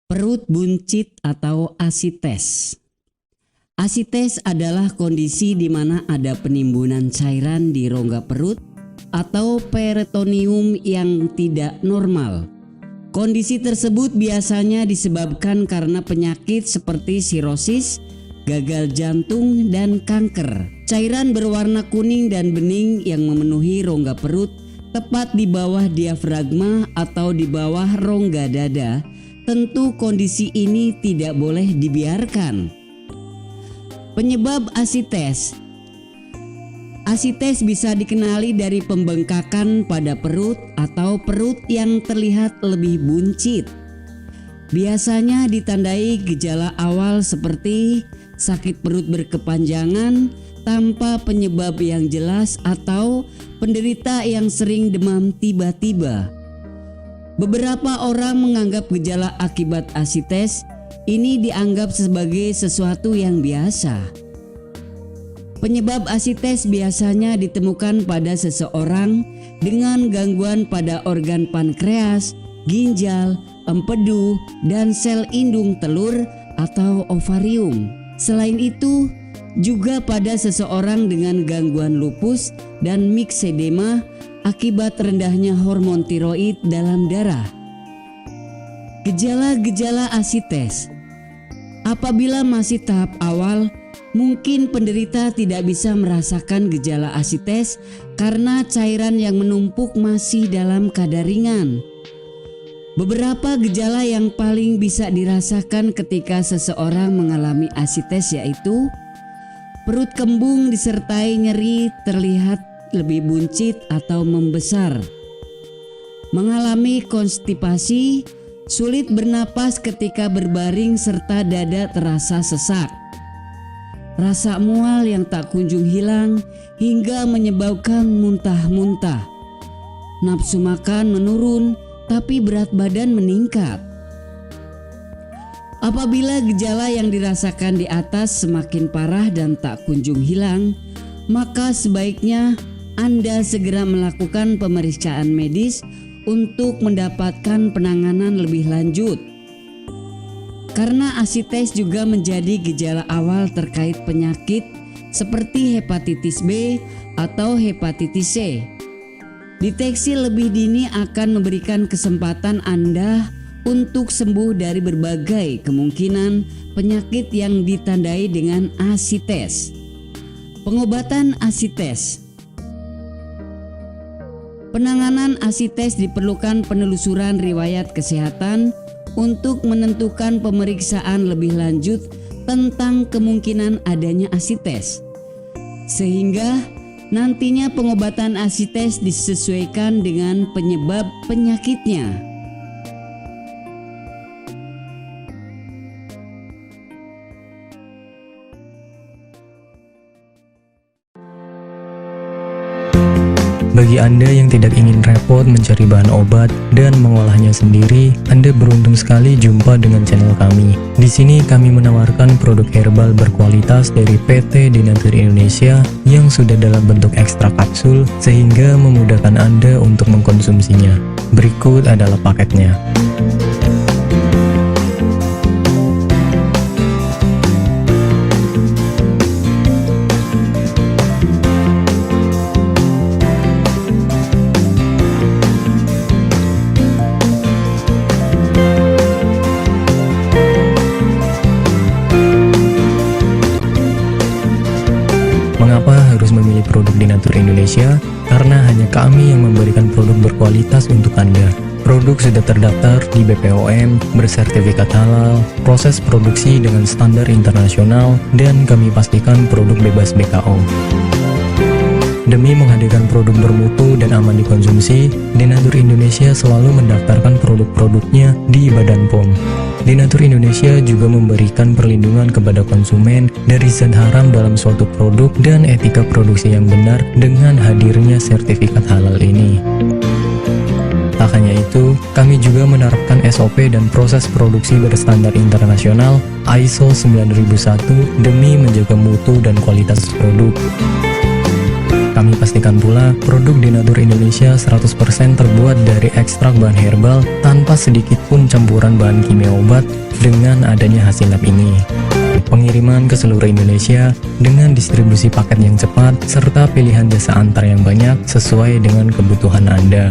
Perut buncit atau asites. Asites adalah kondisi di mana ada penimbunan cairan di rongga perut atau peritoneum yang tidak normal. Kondisi tersebut biasanya disebabkan karena penyakit seperti sirosis, gagal jantung, dan kanker. Cairan berwarna kuning dan bening yang memenuhi rongga perut tepat di bawah diafragma atau di bawah rongga dada. Tentu kondisi ini tidak boleh dibiarkan. Penyebab asites. Asites bisa dikenali dari pembengkakan pada perut atau perut yang terlihat lebih buncit. Biasanya ditandai gejala awal seperti sakit perut berkepanjangan tanpa penyebab yang jelas atau penderita yang sering demam tiba-tiba. Beberapa orang menganggap gejala akibat asites ini dianggap sebagai sesuatu yang biasa. Penyebab asites biasanya ditemukan pada seseorang dengan gangguan pada organ pankreas, ginjal, empedu, dan sel indung telur atau ovarium. Selain itu, juga pada seseorang dengan gangguan lupus dan myxedema akibat rendahnya hormon tiroid dalam darah. Gejala-gejala asites. Apabila masih tahap awal, mungkin penderita tidak bisa merasakan gejala asites karena cairan yang menumpuk masih dalam kadar ringan. Beberapa gejala yang paling bisa dirasakan ketika seseorang mengalami asites yaitu perut kembung disertai nyeri terlihat lebih buncit atau membesar, mengalami konstipasi, sulit bernapas ketika berbaring serta dada terasa sesak, rasa mual yang tak kunjung hilang hingga menyebabkan muntah-muntah, nafsu makan menurun tapi berat badan meningkat. Apabila gejala yang dirasakan di atas semakin parah dan tak kunjung hilang, maka sebaiknya Anda segera melakukan pemeriksaan medis untuk mendapatkan penanganan lebih lanjut. Karena asites juga menjadi gejala awal terkait penyakit seperti hepatitis B atau hepatitis C. Deteksi lebih dini akan memberikan kesempatan Anda untuk sembuh dari berbagai kemungkinan penyakit yang ditandai dengan asites. Pengobatan asites. Penanganan asites diperlukan penelusuran riwayat kesehatan untuk menentukan pemeriksaan lebih lanjut tentang kemungkinan adanya asites, sehingga nantinya pengobatan asites disesuaikan dengan penyebab penyakitnya. Bagi Anda yang tidak ingin repot mencari bahan obat dan mengolahnya sendiri, Anda beruntung sekali jumpa dengan channel kami. Di sini kami menawarkan produk herbal berkualitas dari PT Denatur Indonesia yang sudah dalam bentuk ekstrak kapsul sehingga memudahkan Anda untuk mengkonsumsinya. Berikut adalah paketnya. Mengapa harus memilih produk Denatur Indonesia? Karena hanya kami yang memberikan produk berkualitas untuk Anda. Produk sudah terdaftar di BPOM, bersertifikat halal, proses produksi dengan standar internasional, dan kami pastikan produk bebas BKO. Demi menghadirkan produk bermutu dan aman dikonsumsi, Denatur Indonesia selalu mendaftarkan produk-produknya di Badan POM. Denatur Indonesia juga memberikan perlindungan kepada konsumen dari zat haram dalam suatu produk dan etika produksi yang benar dengan hadirnya sertifikat halal ini. Tak hanya itu, kami juga menerapkan SOP dan proses produksi berstandar internasional ISO 9001 demi menjaga mutu dan kualitas produk. Kami pastikan pula produk Dinatur Indonesia 100% terbuat dari ekstrak bahan herbal tanpa sedikit pun campuran bahan kimia obat dengan adanya hasil lab ini. Pengiriman ke seluruh Indonesia dengan distribusi paket yang cepat serta pilihan jasa antar yang banyak sesuai dengan kebutuhan Anda.